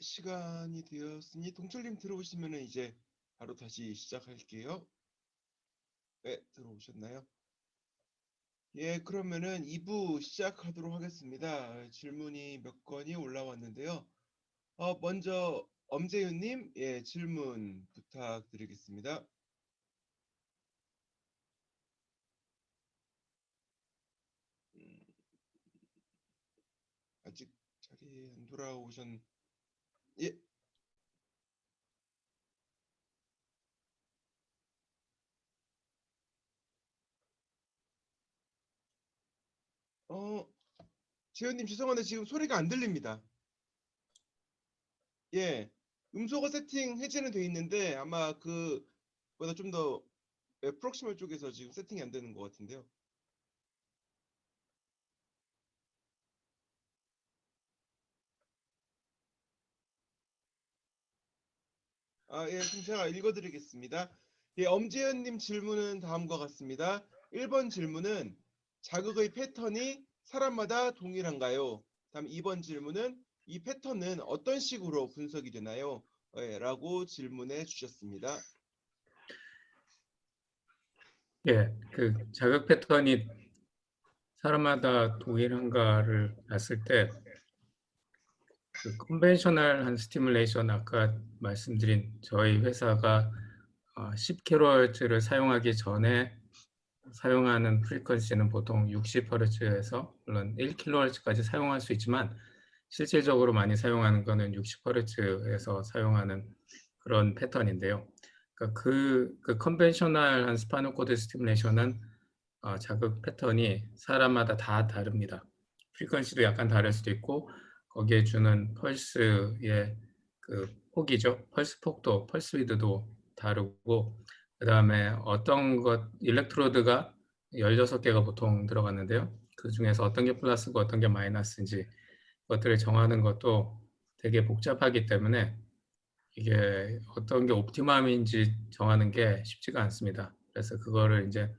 시간이 되었으니 동철님 들어오시면은 이제 바로 다시 시작할게요. 네, 들어오셨나요? 예, 그러면은 2부 시작하도록 하겠습니다. 질문이 몇 건이 올라왔는데요. 먼저 엄재윤님, 예, 질문 부탁드리겠습니다. 음, 아직 자리에 안 돌아오셨. 예, 어, 재윤님 죄송한데 지금 소리가 안 들립니다. 예, 음소거 세팅 해제는 돼 있는데 아마 그보다 좀 더 프록시멀 쪽에서 지금 세팅이 안 되는 것 같은데요. 예, 그럼 제가 읽어드리겠습니다. 예, 엄지현님 질문은 다음과 같습니다. 1번 질문은 자극의 패턴이 사람마다 동일한가요? 다음 2번 질문은 이 패턴은 어떤 식으로 분석이 되나요? 라고 질문해 주셨습니다. 예, 그 자극 패턴이 사람마다 동일한가를 봤을 때 그 컨벤셔널한 스티뮬레이션 아까 말씀드린 저희 회사가 10kHz를 사용하기 전에 사용하는 프리퀀시는 보통 60Hz에서 물론 1kHz까지 사용할 수 있지만 실질적으로 많이 사용하는 거는 60Hz에서 사용하는 그런 패턴인데요. 그러니까 그 컨벤셔널한 스파이널 코드 스티뮬레이션은 자극 패턴이 사람마다 다 다릅니다. 프리퀀시도 약간 다를 수도 있고 거기에 주는 펄스의 그 폭이죠. 펄스 폭도, 펄스 위드도 다르고 그다음에 어떤 것 일렉트로드가 16개가 보통 들어갔는데요. 그중에서 어떤 게 플러스고 어떤 게 마이너스인지 그것들을 정하는 것도 되게 복잡하기 때문에 이게 어떤 게 옵티멈인지 정하는 게 쉽지가 않습니다. 그래서 그거를 이제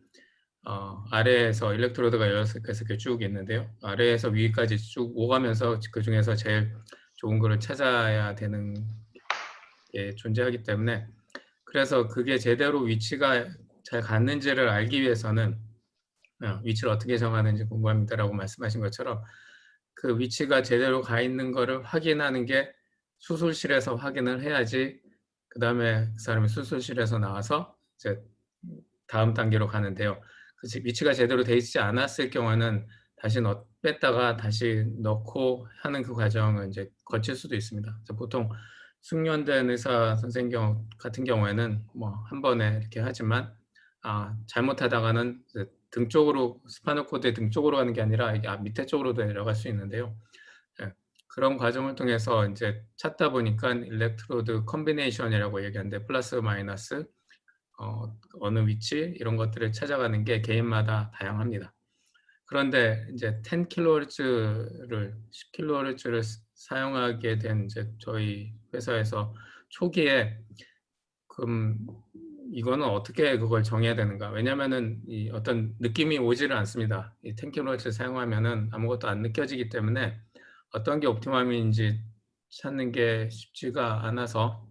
아래에서 일렉트로드가 16개씩 쭉 있는데요. 아래에서 위까지 쭉 오가면서 그중에서 제일 좋은 거를 찾아야 되는 게 존재하기 때문에 그래서 그게 제대로 위치가 잘 갔는지를 알기 위해서는 위치를 어떻게 정하는지 궁금합니다라고 말씀하신 것처럼 그 위치가 제대로 가 있는 거를 확인하는 게 수술실에서 확인을 해야지 그다음에 그 사람이 수술실에서 나와서 이제 다음 단계로 가는데요. 그 위치가 제대로 돼 있지 않았을 경우에는 다시 뺐다가 다시 넣고 하는 그 과정을 이제 거칠 수도 있습니다. 그래서 보통 숙련된 의사 선생님 같은 경우에는 뭐 한 번에 이렇게 하지만 잘못하다가는 등 쪽으로 스파이널 코드의 등 쪽으로 가는 게 아니라 이게 밑에 쪽으로도 내려갈 수 있는데요. 예. 그런 과정을 통해서 이제 찾다 보니까 일렉트로드 컨비네이션이라고 얘기하는데 플러스 마이너스 어느 위치 이런 것들을 찾아가는 게 개인마다 다양합니다. 그런데 이제 10kHz를 10kHz를 사용하게 된 이제 저희 회사에서 초기에 그럼 이거는 어떻게 그걸 정해야 되는가? 왜냐면은 이 어떤 느낌이 오지를 않습니다. 이 10kHz 사용하면은 아무것도 안 느껴지기 때문에 어떤 게 옵티멈인지 찾는 게 쉽지가 않아서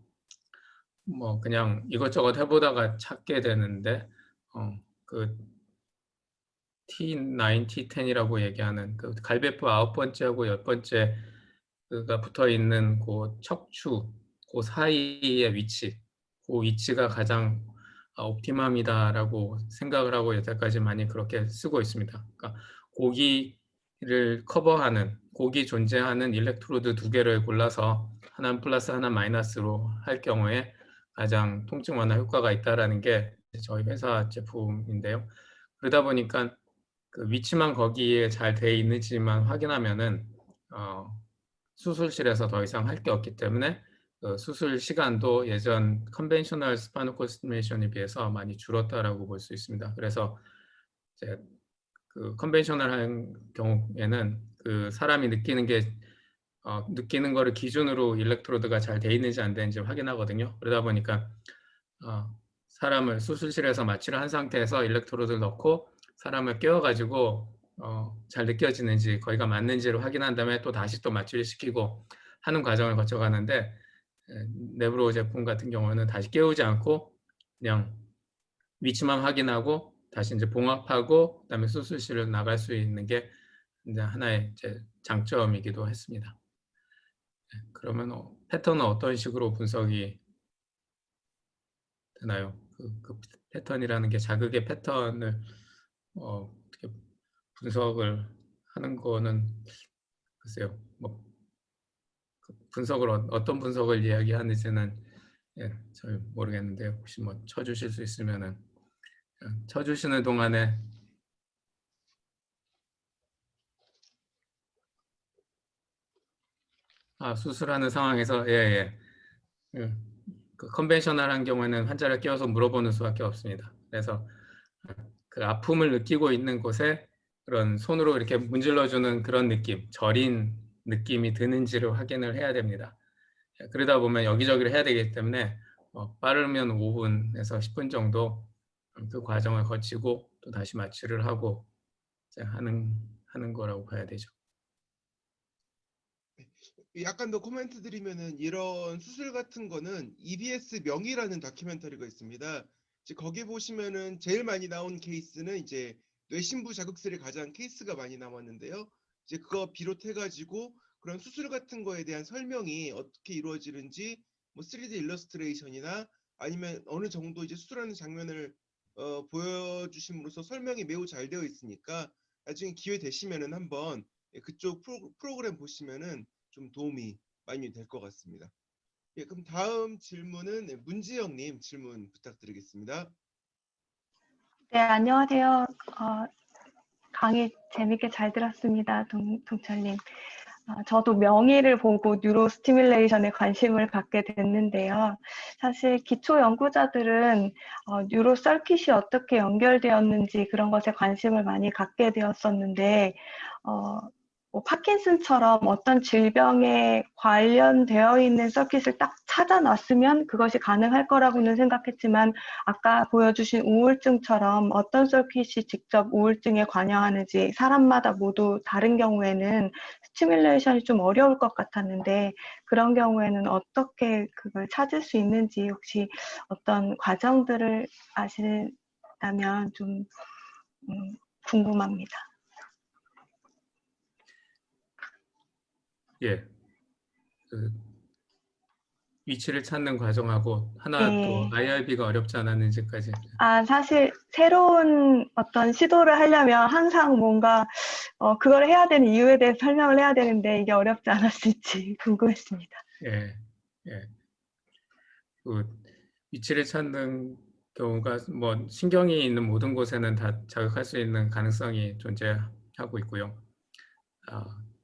뭐 그냥 이것저것 해보다가 찾게 되는데 그 T9, T10이라고 얘기하는 그 갈배뼈 9번째하고 10번째 그가 붙어 있는 그 척추 그 사이의 위치 그 위치가 가장 옵티멈이다라고 생각을 하고 여태까지 많이 그렇게 쓰고 있습니다. 그러니까 고기를 커버하는 고기 존재하는 일렉트로드 두 개를 골라서 하나는 플러스 하나 마이너스로 할 경우에 가장 통증 완화 효과가 있다라는 게 저희 회사 제품인데요. 그러다 보니까 그 위치만 거기에 잘 돼 있는지만 확인하면은 수술실에서 더 이상 할 게 없기 때문에 그 수술 시간도 예전 컨벤셔널 스파이널 코드 스티뮬레이션에 비해서 많이 줄었다라고 볼 수 있습니다. 그래서 이제 그 컨벤셔널한 경우에는 그 사람이 느끼는 거를 기준으로 일렉트로드가 잘 돼 있는지 안 되는지 확인하거든요. 그러다 보니까 사람을 수술실에서 마취를 한 상태에서 일렉트로드를 넣고 사람을 깨워가지고 잘 느껴지는지 거기가 맞는지를 확인한 다음에 또 다시 또 마취를 시키고 하는 과정을 거쳐가는데 네브로 제품 같은 경우는 다시 깨우지 않고 그냥 위치만 확인하고 다시 이제 봉합하고 그다음에 수술실로 나갈 수 있는 게 이제 하나의 이제 장점이기도 했습니다. 그러면 패턴은 어떤 식으로 분석이 되나요? 그 패턴이라는 게 자극의 패턴을 어떻게 분석을 하는 거는 글쎄요. 뭐 분석을 어떤 분석을 이야기하는지는 잘 모르겠는데요. 혹시 뭐 쳐주실 수 있으면은 쳐주시는 동안에 수술하는 상황에서 그 컨벤셔널한 경우에는 환자를 깨워서 물어보는 수밖에 없습니다. 그래서 그 아픔을 느끼고 있는 곳에 그런 손으로 이렇게 문질러주는 그런 느낌, 저린 느낌이 드는지를 확인을 해야 됩니다. 그러다 보면 여기저기를 해야 되기 때문에 빠르면 5분에서 10분 정도 그 과정을 거치고 또 다시 마취를 하고 하는 거라고 봐야 되죠. 약간 더 코멘트 드리면은 이런 수술 같은 거는 EBS 명의라는 다큐멘터리가 있습니다. 이제 거기 보시면은 제일 많이 나온 케이스는 이제 뇌신부 자극술이 가장 케이스가 많이 나왔는데요. 이제 그거 비롯해가지고 그런 수술 같은 거에 대한 설명이 어떻게 이루어지는지 뭐 3D 일러스트레이션이나 아니면 어느 정도 이제 수술하는 장면을 보여주심으로써 설명이 매우 잘 되어 있으니까 나중에 기회 되시면은 한번 그쪽 프로그램 보시면은 좀 도움이 많이 될 것 같습니다. 예, 그럼 다음 질문은 문지영님 질문 부탁드리겠습니다. 네, 안녕하세요. 강의 재밌게 잘 들었습니다. 동철님. 저도 명의를 보고 뉴로 스티뮬레이션에 관심을 갖게 됐는데요. 사실 기초 연구자들은 뉴로 서킷이 어떻게 연결되었는지 그런 것에 관심을 많이 갖게 되었었는데 뭐 파킨슨처럼 어떤 질병에 관련되어 있는 서킷을 딱 찾아놨으면 그것이 가능할 거라고는 생각했지만 아까 보여주신 우울증처럼 어떤 서킷이 직접 우울증에 관여하는지 사람마다 모두 다른 경우에는 스티뮬레이션이 좀 어려울 것 같았는데 그런 경우에는 어떻게 그걸 찾을 수 있는지 혹시 어떤 과정들을 아시다면 좀 궁금합니다. 예, 그 위치를 찾는 과정하고 하나 또 네. IRB가 어렵지 않았는지까지. 사실 새로운 어떤 시도를 하려면 항상 뭔가 그걸 해야 되는 이유에 대해서 설명을 해야 되는데 이게 어렵지 않았을지 궁금했습니다. 예, 예. 그 위치를 찾는 경우가 뭐 신경이 있는 모든 곳에는 다 자극할 수 있는 가능성이 존재하고 있고요.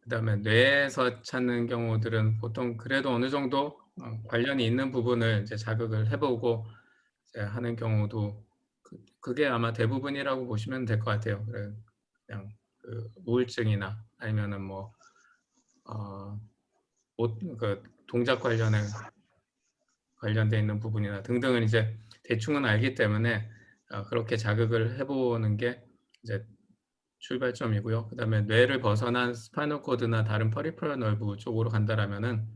그다음에 뇌에서 찾는 경우들은 보통 그래도 어느 정도 관련이 있는 부분을 이제 자극을 해보고 이제 하는 경우도 그게 아마 대부분이라고 보시면 될 것 같아요. 그냥 그 우울증이나 아니면은 뭐 그 동작 관련돼 있는 부분이나 등등은 이제 대충은 알기 때문에 그렇게 자극을 해보는 게 이제 출발점이고요. 그다음에 뇌를 벗어난 스파이널 코드나 다른 퍼리퍼럴 너브 쪽으로 간다라면은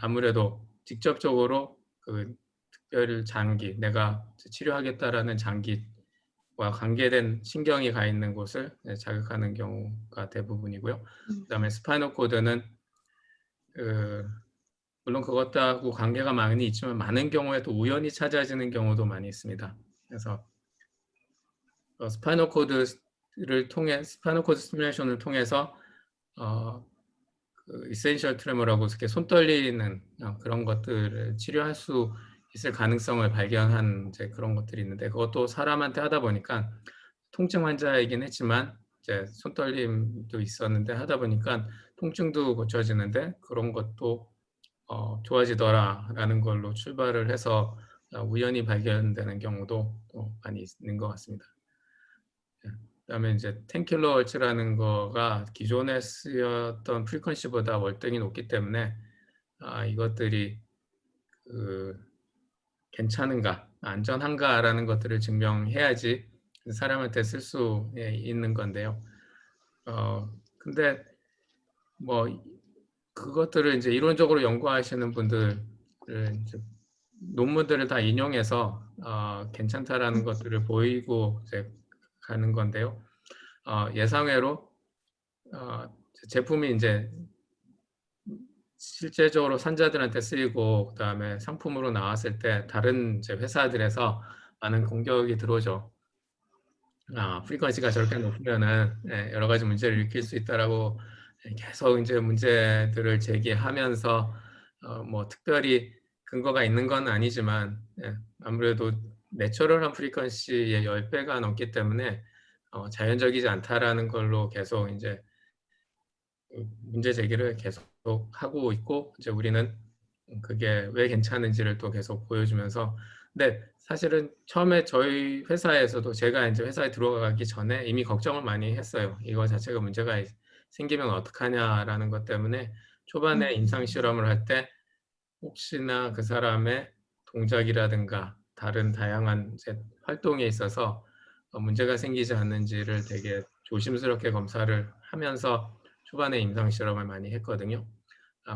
아무래도 직접적으로 그 특별 장기, 내가 치료하겠다라는 장기와 관계된 신경이 가 있는 곳을 자극하는 경우가 대부분이고요. 그다음에 스파이널 코드는 물론 그것하고 관계가 많이 있지만 많은 경우에 또 우연히 찾아지는 경우도 많이 있습니다. 그래서 스파이널 코드 스티뮬레이션을 통해서 그 이센셜 트레머라고 이렇게 손 떨리는 그런 것들을 치료할 수 있을 가능성을 발견한 이제 그런 것들이 있는데 그것도 사람한테 하다 보니까 통증 환자이긴 했지만 이제 손 떨림도 있었는데 하다 보니까 통증도 고쳐지는데 그런 것도 좋아지더라라는 걸로 출발을 해서 우연히 발견되는 경우도 또 많이 있는 것 같습니다. 그다음에 이제 10kHz라는 거가 기존에 쓰였던 프리퀀시보다 월등히 높기 때문에 이것들이 괜찮은가, 안전한가라는 것들을 증명해야지 사람한테 쓸 수 있는 건데요. 근데 뭐 그것들을 이제 이론적으로 연구하시는 분들을 이제 논문들을 다 인용해서 괜찮다라는 것들을 보이고 이제 가는 건데요. 예상외로 제품이 이제 실제적으로 산자들한테 쓰이고 그다음에 상품으로 나왔을 때 다른 이제 회사들에서 많은 공격이 들어오죠. 프리퀀시가 저렇게 높으면은 여러 가지 문제를 일으킬 수 있다라고 계속 이제 문제들을 제기하면서 뭐 특별히 근거가 있는 건 아니지만 아무래도 내추럴한 프리퀀시의 10배가 넘기 때문에 자연적이지 않다라는 걸로 계속 이제 문제 제기를 계속 하고 있고 이제 우리는 그게 왜 괜찮은지를 또 계속 보여주면서 근데 사실은 처음에 저희 회사에서도 제가 이제 회사에 들어가기 전에 이미 걱정을 많이 했어요. 이거 자체가 문제가 생기면 어떡하냐라는 것 때문에 초반에 임상 실험을 할 때 혹시나 그 사람의 동작이라든가 다른 다양한 이제 활동에 있어서 문제가 생기지 않는지를 되게 조심스럽게 검사를 하면서 초반에 임상 실험을 많이 했거든요.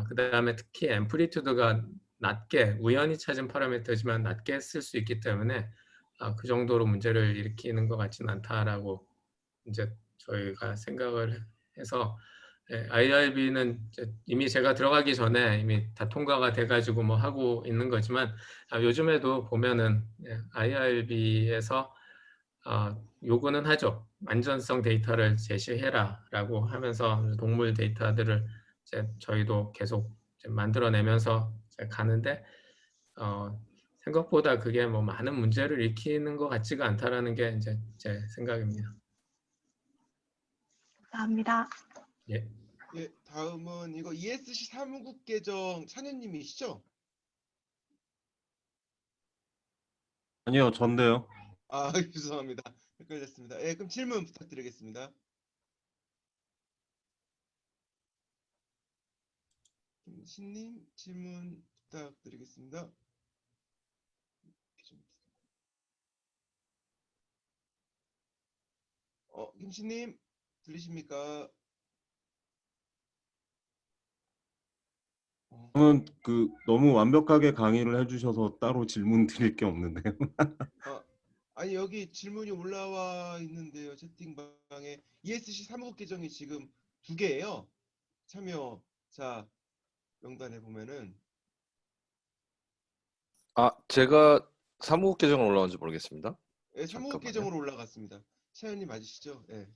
그다음에 특히 앰플리튜드가 낮게 우연히 찾은 파라미터지만 낮게 쓸 수 있기 때문에 그 정도로 문제를 일으키는 것 같지는 않다라고 이제 저희가 생각을 해서 IRB는 이미 제가 들어가기 전에 이미 다 통과가 돼가지고 뭐 하고 있는 거지만 요즘에도 보면은 IRB에서 요구는 하죠. 안전성 데이터를 제시해라라고 하면서 동물 데이터들을 이제 저희도 계속 이제 만들어내면서 이제 가는데 생각보다 그게 뭐 많은 문제를 일으키는 것 같지가 않다라는 게 이제 제 생각입니다. 감사합니다. 예. 예, 다음은 이거 ESC 사무국 계정 찬현님이시죠? 아니요, 전데요. 죄송합니다. 헷갈렸습니다. 예, 그럼 질문 부탁드리겠습니다. 김신님 질문 부탁드리겠습니다. 김신님 들리십니까? 저는 너무 완벽하게 강의를 해주셔서 따로 질문 드릴 게 없는데요. 아니 여기 질문이 올라와 있는데요. 채팅방에 ESC 사무국 계정이 지금 2개예요. 참여자 명단에 보면은 제가 사무국 계정으로 올라온지 모르겠습니다. 예, 사무국 잠깐만요. 계정으로 올라갔습니다. 차현님 맞으시죠? 예.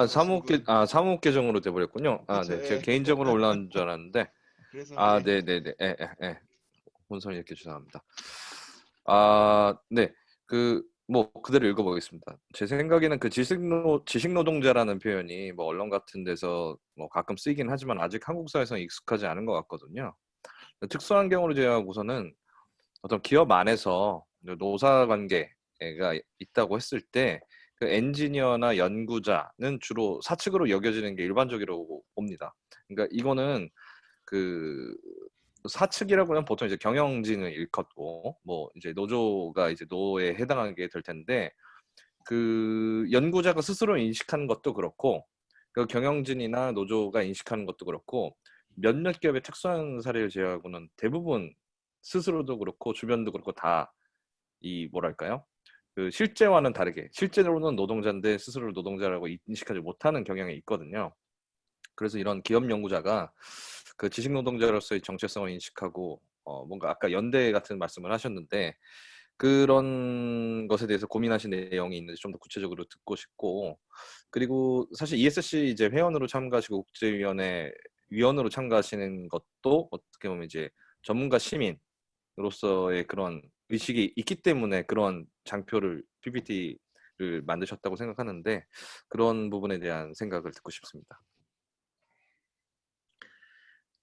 사무국 계정으로 돼버렸군요. 그쵸, 네. 예. 제가 개인적으로 올라온 줄 알았는데. 그래서 네네네. 혼선이 이렇게 죄송합니다. 네. 뭐 그대로 읽어보겠습니다. 제 생각에는 그 지식노동자라는 표현이 뭐 언론 같은 데서 뭐 가끔 쓰이긴 하지만 아직 한국 사회에서는 익숙하지 않은 것 같거든요. 특수한 경우를 제외하고서는 어떤 기업 안에서 노사 관계가 있다고 했을 때 그 엔지니어나 연구자는 주로 사측으로 여겨지는 게 일반적이라고 봅니다. 그러니까 이거는 그 사측이라고 하면 보통 이제 경영진을 일컫고 뭐 이제 노조가 이제 노에 해당하게 될 텐데 그 연구자가 스스로 인식하는 것도 그렇고 그 경영진이나 노조가 인식하는 것도 그렇고 몇몇 기업의 특수한 사례를 제외하고는 대부분 스스로도 그렇고 주변도 그렇고 다 이 뭐랄까요? 그 실제와는 다르게 실제로는 노동자인데 스스로를 노동자라고 인식하지 못하는 경향이 있거든요. 그래서 이런 기업 연구자가 그 지식 노동자로서의 정체성을 인식하고 뭔가 아까 연대 같은 말씀을 하셨는데 그런 것에 대해서 고민하신 내용이 있는데 좀 더 구체적으로 듣고 싶고 그리고 사실 ESC 이제 회원으로 참가하시고 국제위원회 위원으로 참가하시는 것도 어떻게 보면 이제 전문가 시민으로서의 그런 의식이 있기 때문에 그런 장표를 PPT를 만드셨다고 생각하는데 그런 부분에 대한 생각을 듣고 싶습니다.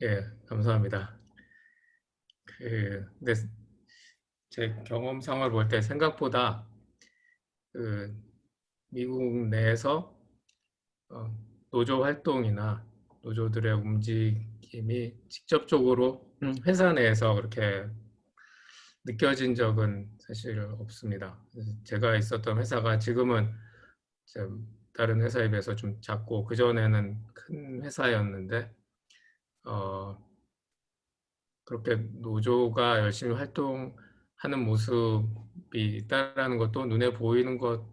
예, 감사합니다. 근데 제 경험상을 볼 때 생각보다 그 미국 내에서 노조 활동이나 노조들의 움직임이 직접적으로 회사 내에서 그렇게 느껴진 적은 사실 없습니다. 제가 있었던 회사가 지금은 다른 회사에 비해서 좀 작고 그전에는 큰 회사였는데 그렇게 노조가 열심히 활동하는 모습이 있다라는 것도 눈에 보이는 것도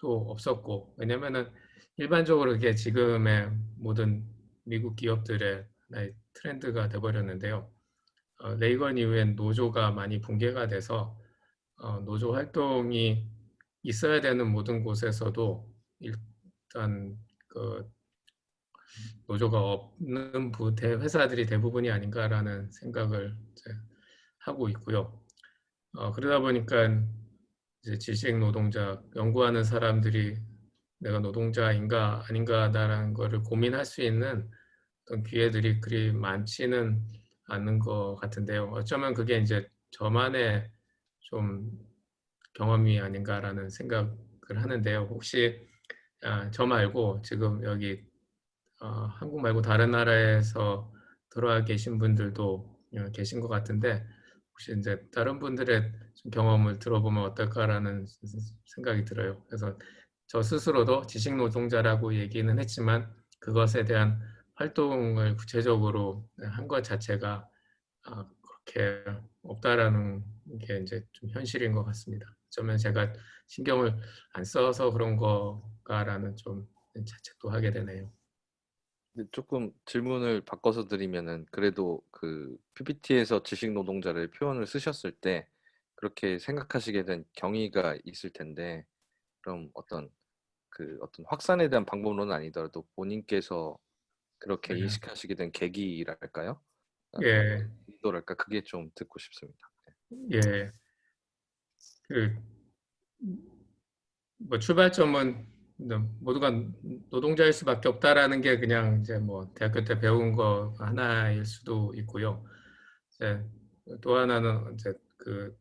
없었고, 왜냐면은 일반적으로 이게 지금의 모든 미국 기업들의 하나의 트렌드가 돼버렸는데요. 레이건 이후엔 노조가 많이 붕괴가 돼서 노조 활동이 있어야 되는 모든 곳에서도 일단 그 노조가 없는 회사들이 대부분이 아닌가라는 생각을 이제 하고 있고요. 그러다 보니까 이제 지식 노동자, 연구하는 사람들이 내가 노동자인가 아닌가라는 거를 고민할 수 있는 어떤 기회들이 그리 많지는 않는 것 같은데요. 어쩌면 그게 이제 저만의 좀 경험이 아닌가라는 생각을 하는데요. 혹시 저 말고 지금 여기 한국 말고 다른 나라에서 들어와 계신 분들도 계신 것 같은데, 혹시 이제 다른 분들의 좀 경험을 들어보면 어떨까라는 생각이 들어요. 그래서 저 스스로도 지식 노동자라고 얘기는 했지만 그것에 대한 활동을 구체적으로 한 것 자체가 그렇게 없다라는 게 이제 좀 현실인 것 같습니다. 어쩌면 제가 신경을 안 써서 그런 거가라는 좀 자책도 하게 되네요. 근데 조금 질문을 바꿔서 드리면은 그래도 그 PPT에서 지식 노동자를 표현을 쓰셨을 때 그렇게 생각하시게 된 경위가 있을 텐데 그럼 어떤 확산에 대한 방법론은 아니더라도 본인께서 그렇게 네. 인식하시게 된 계기랄까요? 예, 의도랄까? 그게 좀 듣고 싶습니다. 예. 그, 뭐 출발점은 모두가 노동자일 수밖에 없다라는 게 그냥 이제 뭐 대학교 때 배운 거 하나일 수도 있고요. 이제 또 하나는 이제 그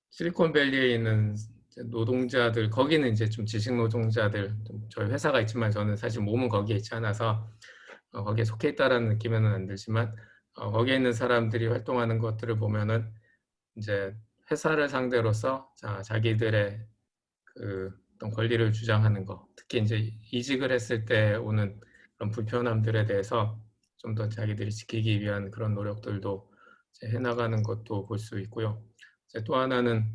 실리콘밸리에 있는 이제 노동자들, 거기는 이제 좀 지식 노동자들, 좀 저희 회사가 있지만 저는 사실 몸은 거기에 있지 않아서 거기에 속해 있다라는 느낌은 안 들지만 거기에 있는 사람들이 활동하는 것들을 보면은 이제 회사를 상대로서 자기들의 그 어떤 권리를 주장하는 거, 특히 이제 이직을 했을 때 오는 그런 불편함들에 대해서 좀 더 자기들이 지키기 위한 그런 노력들도 이제 해나가는 것도 볼 수 있고요. 이제 또 하나는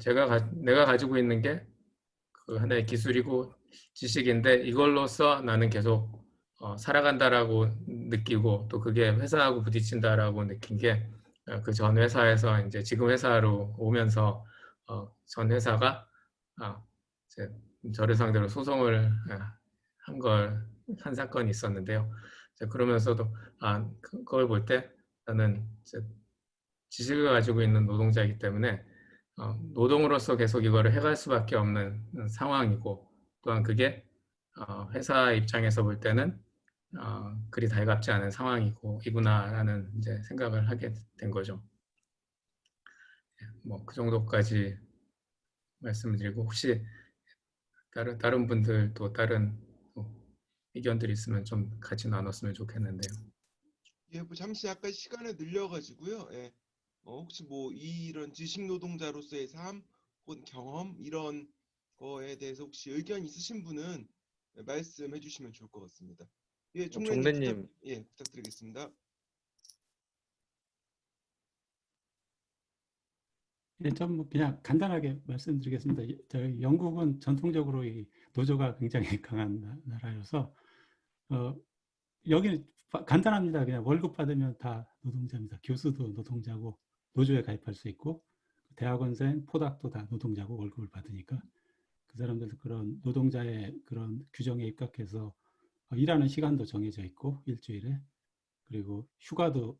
내가 가지고 있는 게 그 하나의 기술이고 지식인데 이걸로써 나는 계속 살아간다라고 느끼고 또 그게 회사하고 부딪힌다라고 느낀 게 그 전 회사에서 이제 지금 회사로 오면서 전 회사가 이제 저를 상대로 소송을 한 사건이 있었는데요. 그러면서도 그걸 볼 때 나는 이제 지식을 가지고 있는 노동자이기 때문에 노동으로서 계속 이거를 해갈 수밖에 없는 상황이고, 또한 그게 회사 입장에서 볼 때는 그리 달갑지 않은 상황이구나라는 이제 생각을 하게 된 거죠. 뭐 그 정도까지 말씀을 드리고, 혹시 다른 분들도 다른 의견들이 있으면 좀 같이 나눴으면 좋겠는데요. 예, 뭐 잠시 약간 시간을 늘려가지고요. 예. 혹시 뭐 이런 지식 노동자로서의 삶, 혹은 경험 이런 거에 대해서 혹시 의견 있으신 분은 말씀해 주시면 좋을 것 같습니다. 예, 종래님 종래님, 부탁드리겠습니다. 네, 좀 그냥 간단하게 말씀드리겠습니다. 저희 영국은 전통적으로 이 노조가 굉장히 강한 나라여서 여기는 간단합니다. 그냥 월급 받으면 다 노동자입니다. 교수도 노동자고 노조에 가입할 수 있고 대학원생, 포닥도 다 노동자고 월급을 받으니까 그 사람들도 그런 노동자의 그런 규정에 입각해서 일하는 시간도 정해져 있고 일주일에 그리고 휴가도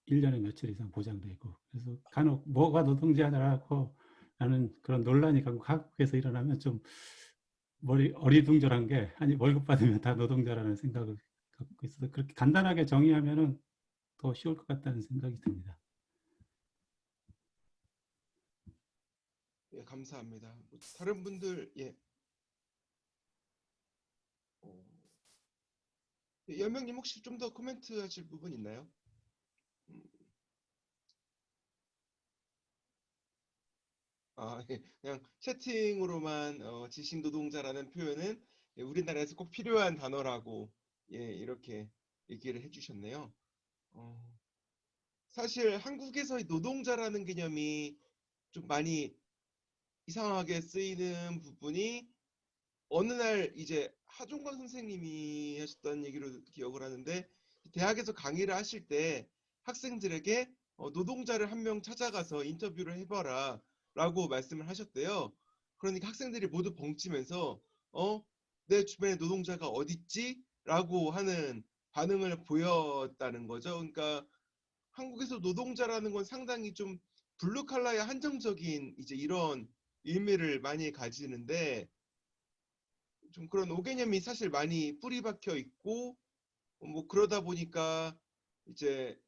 1년에 며칠 이상 보장돼 있고 그래서 간혹 뭐가 노동자냐라고 하는 그런 논란이 각국에서 일어나면 좀 머리 어리둥절한 게 아니 월급 받으면 다 노동자라는 생각을 갖고 있어서 그렇게 간단하게 정의하면은 더 쉬울 것 같다는 생각이 듭니다. 예, 감사합니다. 뭐 다른 분들 연명님 혹시 좀 더 코멘트 하실 부분 있나요? 예. 그냥 채팅으로만 지식 노동자라는 표현은 우리나라에서 꼭 필요한 단어라고 이렇게 얘기를 해주셨네요. 사실 한국에서의 노동자라는 개념이 좀 많이 이상하게 쓰이는 부분이 어느 날 이제 하종건 선생님이 하셨던 얘기로 기억을 하는데, 대학에서 강의를 하실 때 학생들에게 노동자를 한 명 찾아가서 인터뷰를 해봐라 라고 말씀을 하셨대요. 그러니까 학생들이 모두 벙찌면서 내 주변에 노동자가 어딨지? 라고 하는 반응을 보였다는 거죠. 그러니까 한국에서 노동자라는 건 상당히 좀 블루칼라의 한정적인 이제 이런 의미를 많이 가지는데, 좀 그런 오개념이 사실 많이 뿌리 박혀 있고, 뭐 그러다 보니까 이제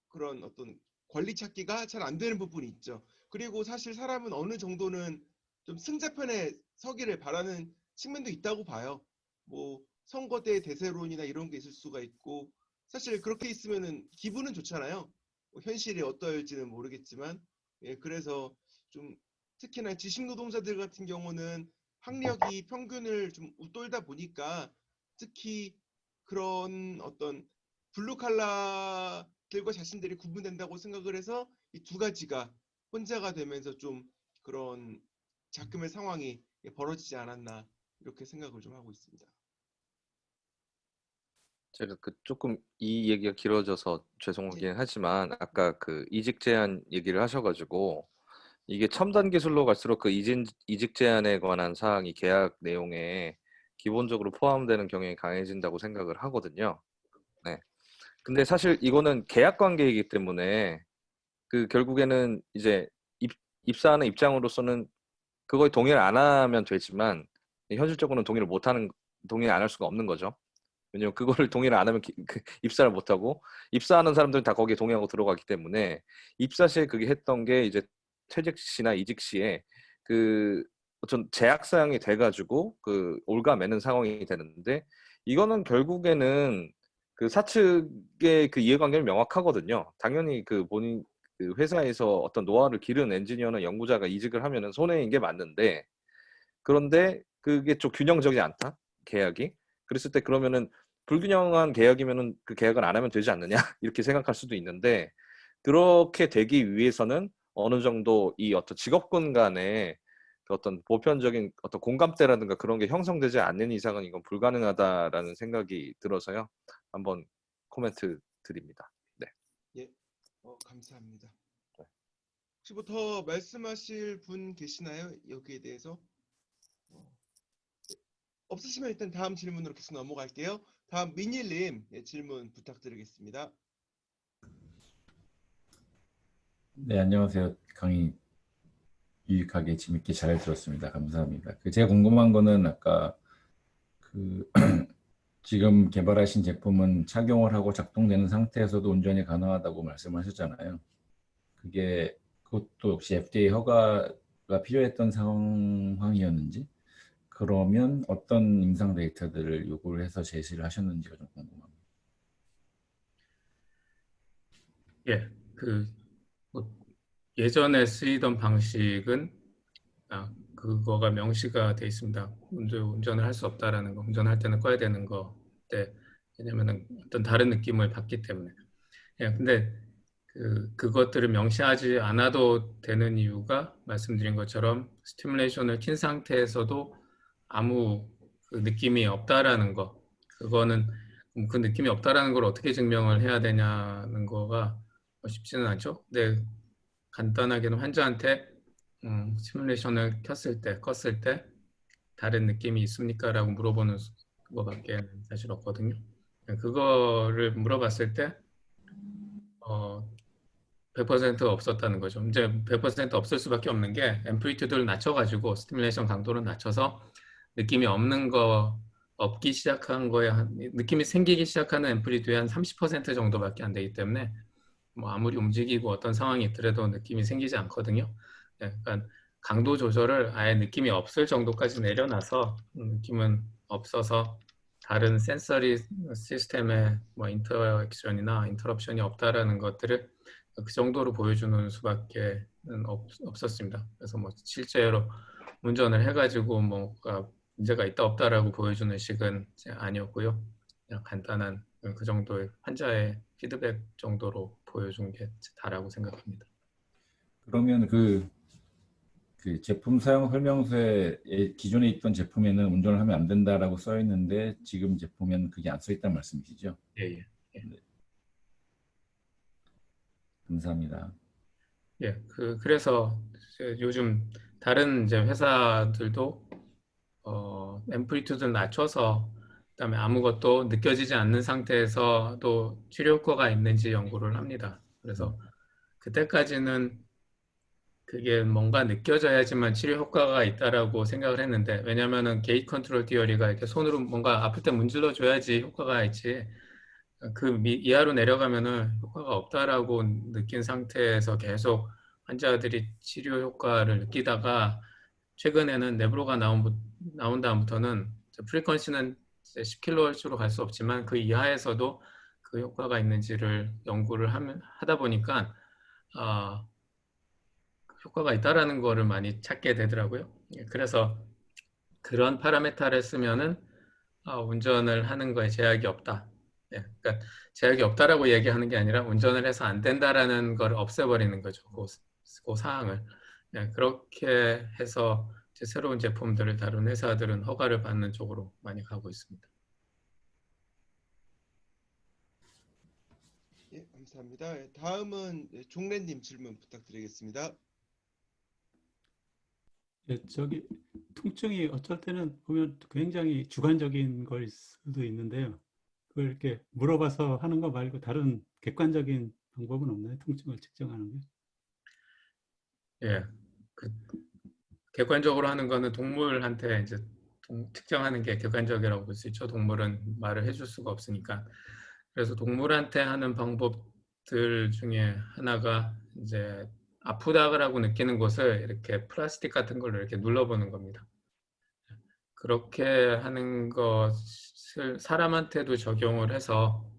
그런 어떤 권리 찾기가 잘 안 되는 부분이 있죠. 그리고 사실 사람은 어느 정도는 좀 승자편에 서기를 바라는 측면도 있다고 봐요. 뭐 선거 때 대세론이나 이런 게 있을 수가 있고, 사실 그렇게 있으면은 기분은 좋잖아요. 뭐 현실이 어떨지는 모르겠지만, 예, 그래서 좀 특히나 지식 노동자들 같은 경우는 학력이 평균을 좀 웃돌다 보니까 특히 그런 어떤 블루칼라들과 자신들이 구분된다고 생각을 해서 이 두 가지가 혼자가 되면서 좀 그런 작금의 상황이 벌어지지 않았나, 이렇게 생각을 좀 하고 있습니다. 제가 그 조금 이 얘기가 길어져서 죄송하긴 하지만 아까 그 이직 제한 얘기를 하셔가지고 이게 첨단 기술로 갈수록 그 이직 제한에 관한 사항이 계약 내용에 기본적으로 포함되는 경향이 강해진다고 생각을 하거든요. 네. 근데 사실 이거는 계약 관계이기 때문에 그 결국에는 이제 입사하는 입장으로서는 그거에 동의를 안 하면 되지만 현실적으로는 동의를 안 할 수가 없는 거죠. 왜냐면 그거를 동의를 안 하면 입사를 못 하고, 입사하는 사람들은 다 거기에 동의하고 들어가기 때문에 입사 시에 그게 했던 게 이제 퇴직 시나 이직 시에 그 어떤 제약 사항이 돼가지고 그 올가매는 상황이 되는데, 이거는 결국에는 그 사측의 그 이해관계는 명확하거든요. 당연히 그 본인 그 회사에서 어떤 노하우를 기른 엔지니어나 연구자가 이직을 하면은 손해인 게 맞는데, 그런데 그게 좀 균형적이지 않다, 계약이. 그랬을 때 그러면은 불균형한 계약이면은 그 계약을 안 하면 되지 않느냐 이렇게 생각할 수도 있는데, 그렇게 되기 위해서는 어느 정도 이 어떤 직업군 간의 그 어떤 보편적인 어떤 공감대라든가 그런 게 형성되지 않는 이상은 이건 불가능하다라는 생각이 들어서요. 한번 코멘트 드립니다. 네. 예, 감사합니다. 혹시 뭐 더 말씀하실 분 계시나요? 여기에 대해서? 없으시면 일단 다음 질문으로 계속 넘어갈게요. 다음 민일님, 예, 질문 부탁드리겠습니다. 네, 안녕하세요. 강의 유익하게 재밌게 잘 들었습니다. 감사합니다. 제가 궁금한 거는 아까 그 지금 개발하신 제품은 착용을 하고 작동되는 상태에서도 운전이 가능하다고 말씀하셨잖아요. 그것도 역시 FDA 허가가 필요했던 상황이었는지, 그러면 어떤 임상 데이터들을 요구를 해서 제시를 하셨는지가 좀 궁금합니다. 예, 뭐 예전에 쓰이던 방식은 그거가 명시가 돼 있습니다. 운전을 할 수 없다라는 거, 운전할 때는 꺼야 되는 거. 왜냐면은 어떤 다른 느낌을 받기 때문에. 예, 근데 그것들을 명시하지 않아도 되는 이유가 말씀드린 것처럼 스티뮬레이션을 킨 상태에서도 아무 그 느낌이 없다라는 거. 그거는 그 느낌이 없다라는 걸 어떻게 증명을 해야 되냐는 거가 쉽지는 않죠. 근데 간단하게는 환자한테 시뮬레이션을 껐을 때 다른 느낌이 있습니까? 라고 물어보는 거밖에 사실 없거든요. 그거를 물어봤을 때 100% 없었다는 거죠. 이제 100% 없을 수밖에 없는 게 앰플리튜드를 낮춰가지고 스티뮬레이션 강도를 낮춰서 느낌이 없기 시작한 거에 느낌이 생기기 시작하는 앰플리튜드의 한 30% 정도밖에 안 되기 때문에 뭐 아무리 움직이고 어떤 상황이 있더라도 느낌이 생기지 않거든요. 네, 그러니까 강도 조절을 아예 느낌이 없을 정도까지 내려놔서 느낌은 없어서 다른 센서리 시스템의 뭐 인터액션이나 인터럽션이 없다라는 것들을 그 정도로 보여주는 수밖에 없었습니다. 그래서 뭐 실제로 운전을 해가지고 뭔가 문제가 있다 없다라고 보여주는 식은 아니었고요. 그냥 간단한 그 정도의 환자의 피드백 정도로 보여준 게 다라고 생각합니다. 그러면 그 제품 사용 설명서에 기존에 있던 제품에는 운전을 하면 안 된다라고 써 있는데 지금 제품에는 그게 안 써 있다는 말씀이시죠? 예. 감사합니다. 예, 그래서 요즘 다른 이제 회사들도 앰플리튜드를 낮춰서 그다음에 아무것도 느껴지지 않는 상태에서도 치료 효과가 있는지 연구를 합니다. 그래서 그때까지는 그게 뭔가 느껴져야지만 치료 효과가 있다라고 생각을 했는데, 왜냐면은 게이트 컨트롤 티어리가 이렇게 손으로 뭔가 아플 때 문질러 줘야지 효과가 있지, 그 이하로 내려가면은 효과가 없다라고 느낀 상태에서 계속 환자들이 치료 효과를 느끼다가 최근에는 네브로가 나온 다음부터는 프리퀀시는 10kHz로 갈 수 없지만 그 이하에서도 그 효과가 있는지를 연구를 하다 보니까 효과가 있다라는 거를 많이 찾게 되더라고요. 그래서 그런 파라메타를 쓰면은 운전을 하는 거에 제약이 없다. 그러니까 제약이 없다라고 얘기하는 게 아니라 운전을 해서 안 된다라는 걸 없애버리는 거죠. 그 사항을. 그렇게 해서 이제 새로운 제품들을 다룬 회사들은 허가를 받는 쪽으로 많이 가고 있습니다. 예, 감사합니다. 예, 다음은 종래님 질문 부탁드리겠습니다. 예, 저기 통증이 어쩔 때는 보면 굉장히 주관적인 걸 수도 있는데요. 그걸 이렇게 물어봐서 하는 거 말고 다른 객관적인 방법은 없나요? 통증을 측정하는 게? 예, 객관적으로 하는 거는 동물한테 이제 특정하는 게 객관적이라고 볼 수 있죠. 동물은 말을 해줄 수가 없으니까. 그래서 동물한테 하는 방법들 중에 하나가 이제 아프다라고 느끼는 곳을 이렇게 플라스틱 같은 걸로 이렇게 눌러보는 겁니다. 그렇게 하는 것을 사람한테도 적용을 해서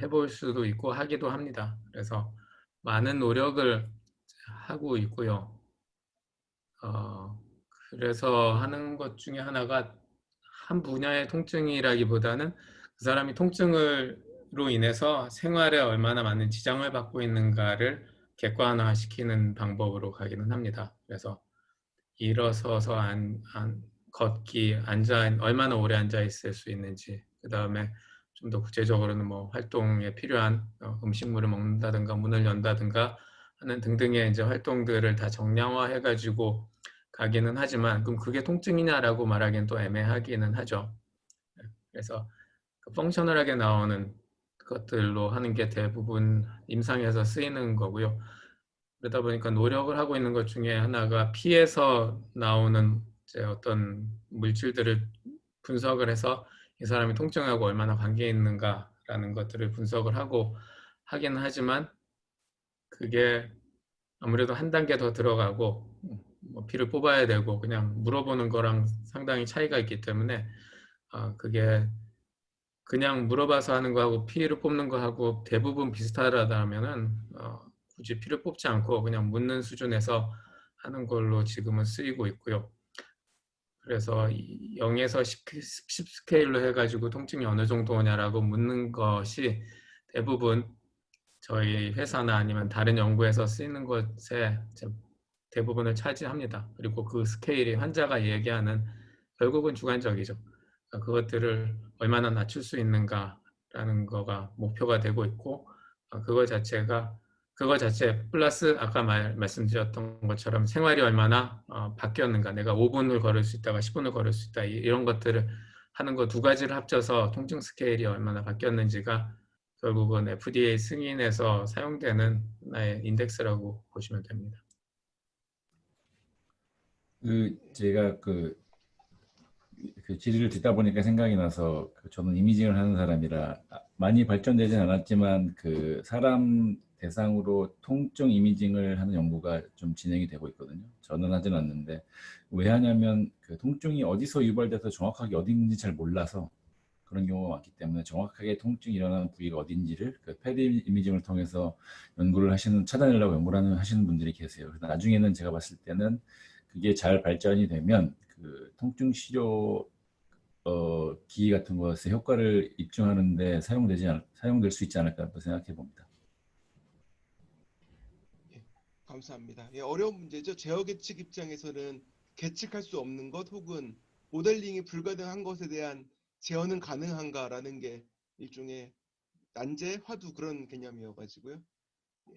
해볼 수도 있고 하기도 합니다. 그래서 많은 노력을 하고 있고요. 그래서 하는 것 중에 하나가 한 분야의 통증이라기보다는 그 사람이 통증으로 인해서 생활에 얼마나 많은 지장을 받고 있는가를 객관화시키는 방법으로 가기는 합니다. 그래서 일어서서 걷기, 얼마나 오래 앉아 있을 수 있는지, 그 다음에 좀 더 구체적으로는 뭐 활동에 필요한 음식물을 먹는다든가 문을 연다든가 하는 등등의 이제 활동들을 다 정량화해가지고 가기는 하지만, 그럼 그게 통증이냐라고 말하기는 또 애매하기는 하죠. 그래서 펑셔널하게 나오는 것들로 하는 게 대부분 임상에서 쓰이는 거고요. 그러다 보니까 노력을 하고 있는 것 중에 하나가 피에서 나오는 이제 어떤 물질들을 분석을 해서 이 사람이 통증하고 얼마나 관계 있는가라는 것들을 분석을 하고 하긴 하지만, 그게 아무래도 한 단계 더 들어가고 뭐 피를 뽑아야 되고 그냥 물어보는 거랑 상당히 차이가 있기 때문에 그게 그냥 물어봐서 하는 거하고 피를 뽑는 거하고 대부분 비슷하다면은 굳이 피를 뽑지 않고 그냥 묻는 수준에서 하는 걸로 지금은 쓰이고 있고요. 그래서 0에서 10 스케일로 해가지고 통증이 어느 정도냐라고 묻는 것이 대부분 저희 회사나 아니면 다른 연구에서 쓰이는 것에 대부분을 차지합니다. 그리고 그 스케일이 환자가 얘기하는 결국은 주관적이죠. 그러니까 그것들을 얼마나 낮출 수 있는가라는 거가 목표가 되고 있고, 그거 자체 플러스 아까 말씀드렸던 것처럼 생활이 얼마나 바뀌었는가, 내가 5분을 걸을 수 있다가 10분을 걸을 수 있다, 이런 것들을 하는 거 두 가지를 합쳐서 통증 스케일이 얼마나 바뀌었는지가 결국은 FDA 승인에서 사용되는 하나의 인덱스라고 보시면 됩니다. 제가 그 질의를 듣다 보니까 생각이 나서, 저는 이미징을 하는 사람이라 많이 발전되진 않았지만 그 사람 대상으로 통증 이미징을 하는 연구가 좀 진행이 되고 있거든요. 저는 하진 않는데, 왜 하냐면 그 통증이 어디서 유발돼서 정확하게 어디 있는지 잘 몰라서 그런 경우가 많기 때문에 정확하게 통증이 일어나는 부위가 어딘지를 그 패드 이미징을 통해서 연구를 찾아내려고 연구를 하시는 분들이 계세요. 그래서 나중에는 제가 봤을 때는 그게 잘 발전이 되면 그 통증 치료 기기 같은 것에 효과를 입증하는데 사용될 수 있지 않을까 또 생각해 봅니다. 감사합니다. 예, 어려운 문제죠. 제어 계측 입장에서는 계측할 수 없는 것 혹은 모델링이 불가능한 것에 대한 제어는 가능한가라는 게 일종의 난제, 화두 그런 개념이어가지고요. 예.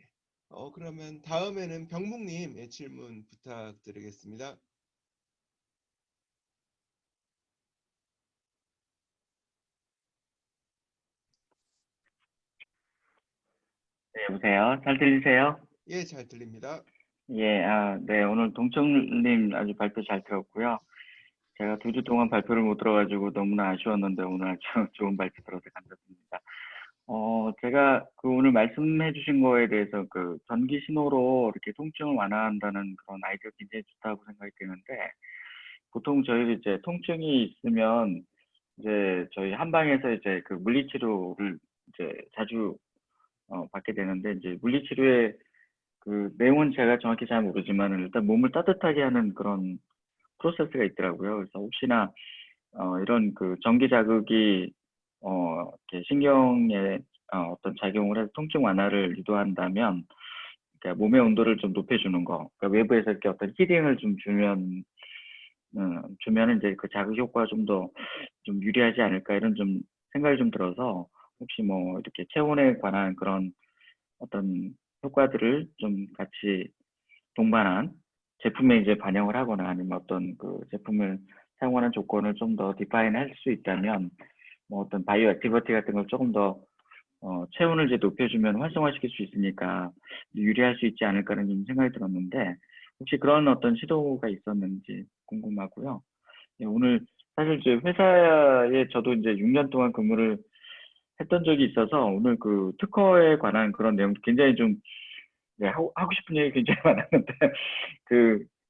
그러면 다음에는 병묵님 질문 부탁드리겠습니다. 네, 여보세요? 잘 들리세요? 예, 잘 들립니다. 예, 네, 오늘 동청님 아주 발표 잘 들었고요. 제가 2주 동안 발표를 못 들어가지고 너무나 아쉬웠는데 오늘 아주 좋은 발표 들어서 감사드립니다. 제가 오늘 말씀해 주신 거에 대해서 전기 신호로 이렇게 통증을 완화한다는 그런 아이디어 굉장히 좋다고 생각이 드는데, 보통 저희 이제 통증이 있으면 이제 저희 한방에서 이제 물리치료를 이제 자주 받게 되는데, 이제 물리치료의 내용은 제가 정확히 잘 모르지만 일단 몸을 따뜻하게 하는 그런 프로세스가 있더라고요. 그래서 혹시나 이런 전기 자극이 이렇게 신경에 어떤 작용을 해서 통증 완화를 유도한다면, 그러니까 몸의 온도를 좀 높여주는 거, 그러니까 외부에서 이렇게 어떤 힐링을 좀 주면은 이제 그 자극 효과가 좀 더 좀 유리하지 않을까 이런 좀 생각이 좀 들어서, 혹시 뭐 이렇게 체온에 관한 그런 어떤 효과들을 좀 같이 동반한 제품에 이제 반영을 하거나 아니면 어떤 제품을 사용하는 조건을 좀 더 디파인 할 수 있다면, 뭐 어떤 바이오 액티비티 같은 걸 조금 더 체온을 이제 높여주면 활성화시킬 수 있으니까 유리할 수 있지 않을까라는 좀 생각이 들었는데, 혹시 그런 어떤 시도가 있었는지 궁금하고요. 예, 오늘 사실 제 회사에 저도 이제 6년 동안 근무를 했던 적이 있어서 오늘 특허에 관한 그런 내용도 굉장히 좀 하고 싶은 얘기 굉장히 많았는데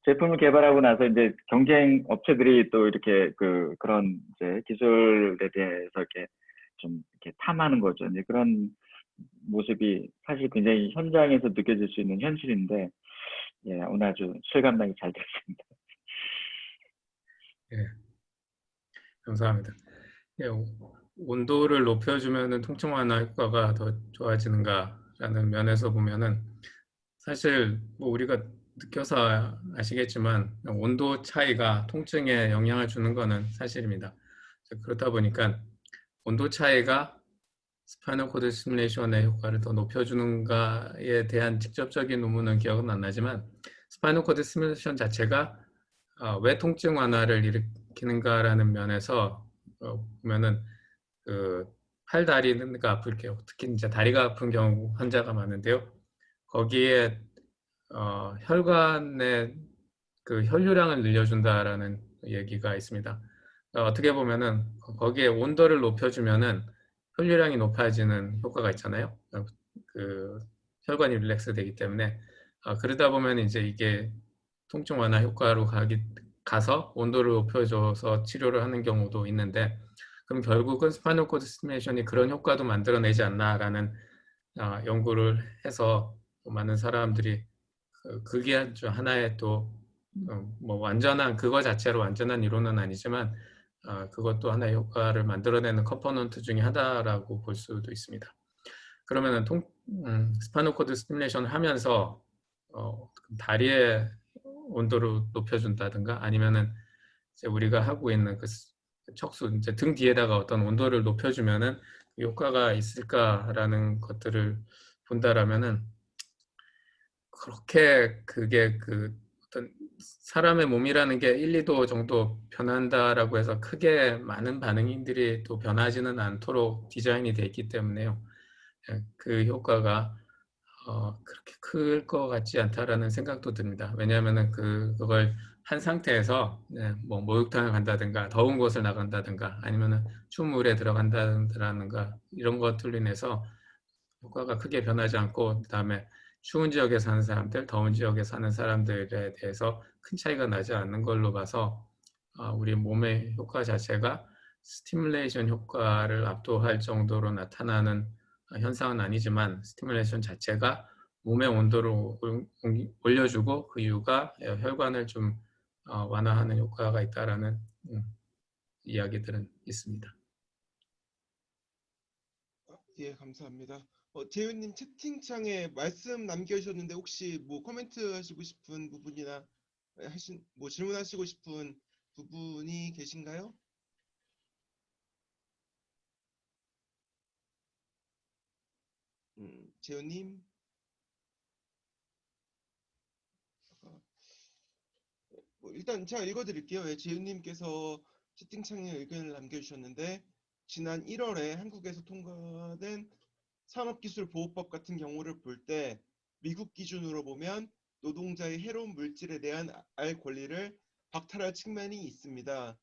제품을 개발하고 나서 이제 경쟁 업체들이 또 이렇게 그런 이제 기술에 대해서 이렇게 좀 이렇게 탐하는 거죠. 이제 그런 모습이 사실 굉장히 현장에서 느껴질 수 있는 현실인데, 예, 오늘 아주 실감나게 잘 됐습니다. 예, 감사합니다. 예, 온도를 높여주면은 통증 완화 효과가 더 좋아지는가라는 면에서 보면은 사실 뭐 우리가 느껴서 아시겠지만 온도 차이가 통증에 영향을 주는 거는 사실입니다. 그렇다 보니까 온도 차이가 스파이널 코드 시뮬레이션의 효과를 더 높여주는가에 대한 직접적인 논문은 기억은 안 나지만, 스파이널 코드 시뮬레이션 자체가 왜 통증 완화를 일으키는가라는 면에서 보면은 팔 다리가 아플 경우, 특히 이제 다리가 아픈 경우 환자가 많은데요. 거기에 혈관의 혈류량을 늘려준다라는 얘기가 있습니다. 어떻게 보면은 거기에 온도를 높여주면은 혈류량이 높아지는 효과가 있잖아요. 혈관이 릴렉스 되기 때문에 그러다 보면 이제 이게 통증 완화 효과로 가서 온도를 높여줘서 치료를 하는 경우도 있는데, 그럼 결국은 스파이널 코드 스티뮬레이션이 그런 효과도 만들어내지 않나라는 연구를 해서 많은 사람들이 그게 하나의 또 뭐 완전한 그거 자체로 완전한 이론은 아니지만 그것도 하나의 효과를 만들어내는 컴포넌트 중에 하나라고 볼 수도 있습니다. 그러면은 스파이널 코드 스티뮬레이션을 하면서 다리의 온도를 높여준다든가 아니면은 이제 우리가 하고 있는 척수 이제 등 뒤에다가 어떤 온도를 높여주면은 효과가 있을까라는 것들을 본다라면은 그렇게 그게 어떤 사람의 몸이라는 게 1, 2도 정도 변한다라고 해서 크게 많은 반응들이 또 변하지는 않도록 디자인이 되어 있기 때문에요. 그 효과가 그렇게 클 것 같지 않다라는 생각도 듭니다. 왜냐하면은 그걸 한 상태에서 뭐 목욕탕을 간다든가 더운 곳을 나간다든가 아니면은 추운 물에 들어간다든가 이런 것들로 인해서 효과가 크게 변하지 않고, 그다음에 추운 지역에 사는 사람들, 더운 지역에 사는 사람들에 대해서 큰 차이가 나지 않는 걸로 봐서 우리 몸의 효과 자체가 스티뮬레이션 효과를 압도할 정도로 나타나는 현상은 아니지만, 스티뮬레이션 자체가 몸의 온도를 올려주고 그 이유가 혈관을 좀 완화하는 효과가 있다라는 이야기들은 있습니다. 예, 감사합니다. 재윤님 채팅창에 말씀 남겨주셨는데 혹시 뭐 코멘트 하시고 싶은 부분이나 뭐 질문하시고 싶은 부분이 계신가요? 재윤님. 뭐 일단 제가 읽어드릴게요. 예, 재윤님께서 채팅창에 의견을 남겨주셨는데 지난 1월에 한국에서 통과된 산업기술보호법 같은 경우를 볼 때 미국 기준으로 보면 노동자의 해로운 물질에 대한 알 권리를 박탈할 측면이 있습니다.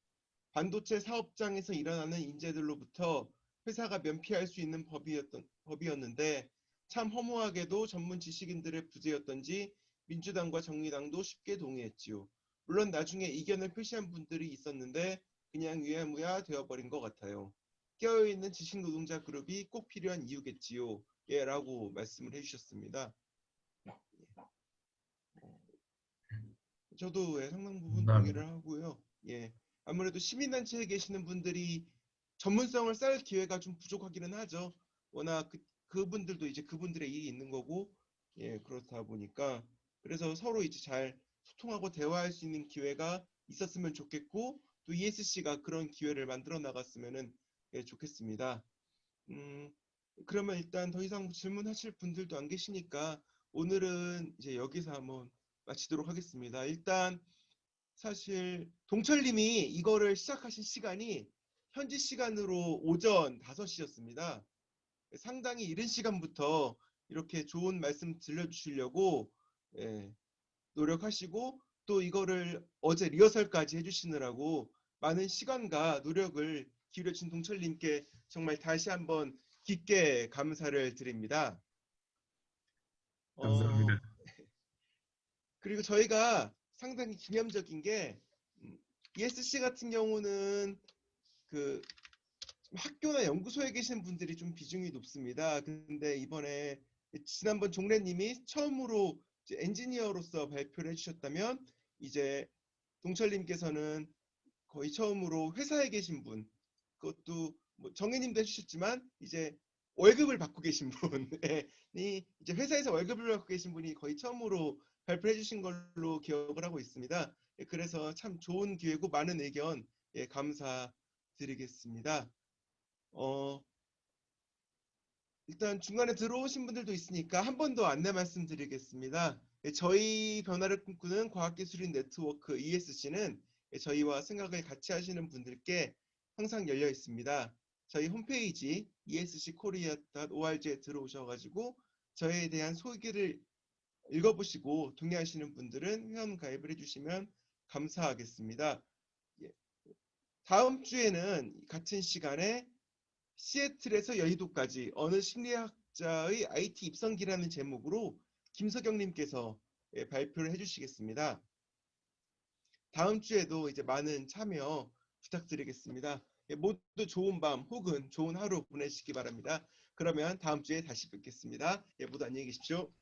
반도체 사업장에서 일어나는 인재들로부터 회사가 면피할 수 있는 법이었는데 참 허무하게도 전문 지식인들의 부재였던지 민주당과 정의당도 쉽게 동의했지요. 물론 나중에 이견을 표시한 분들이 있었는데 그냥 유야무야 되어버린 것 같아요. 깨어있는 지식 노동자 그룹이 꼭 필요한 이유겠지요. 예, 라고 말씀을 해주셨습니다. 저도 상당 부분 감사합니다. 동의를 하고요. 예, 아무래도 시민단체에 계시는 분들이 전문성을 쌓을 기회가 좀 부족하기는 하죠. 워낙 그분들도 이제 그분들의 일이 있는 거고, 예, 그렇다 보니까 그래서 서로 이제 잘 소통하고 대화할 수 있는 기회가 있었으면 좋겠고, 또 ESC가 그런 기회를 만들어 나갔으면은 예, 좋겠습니다. 그러면 일단 더 이상 질문하실 분들도 안 계시니까 오늘은 이제 여기서 한번 마치도록 하겠습니다. 일단 사실 동철님이 이거를 시작하신 시간이 현지 시간으로 오전 5시였습니다. 상당히 이른 시간부터 이렇게 좋은 말씀 들려주시려고 예, 노력하시고 또 이거를 어제 리허설까지 해주시느라고 많은 시간과 노력을 기울여주신 동철님께 정말 다시 한번 깊게 감사를 드립니다. 감사합니다. 그리고 저희가 상당히 기념적인 게 ESC 같은 경우는 그 학교나 연구소에 계신 분들이 좀 비중이 높습니다. 근데 이번에 지난번 종래님이 처음으로 이제 엔지니어로서 발표를 해주셨다면 이제 동철님께서는 거의 처음으로 회사에 계신 분, 그것도 뭐 정혜님도 해주셨지만 이제 월급을 받고 계신 분이 이제 회사에서 월급을 받고 계신 분이 거의 처음으로 발표해 주신 걸로 기억을 하고 있습니다. 예, 그래서 참 좋은 기회고 많은 의견 예, 감사드리겠습니다. 일단 중간에 들어오신 분들도 있으니까 한 번 더 안내 말씀드리겠습니다. 예, 저희 변화를 꿈꾸는 과학기술인 네트워크 ESC는 저희와 생각을 같이 하시는 분들께 항상 열려 있습니다. 저희 홈페이지 esckorea.org에 들어오셔가지고 저희에 대한 소개를 읽어보시고 동의하시는 분들은 회원 가입을 해주시면 감사하겠습니다. 예. 다음 주에는 같은 시간에 시애틀에서 여의도까지 어느 심리학자의 IT 입성기라는 제목으로 김석영님께서 예, 발표를 해주시겠습니다. 다음 주에도 이제 많은 참여 부탁드리겠습니다. 예, 모두 좋은 밤 혹은 좋은 하루 보내시기 바랍니다. 그러면 다음 주에 다시 뵙겠습니다. 예, 모두 안녕히 계십시오.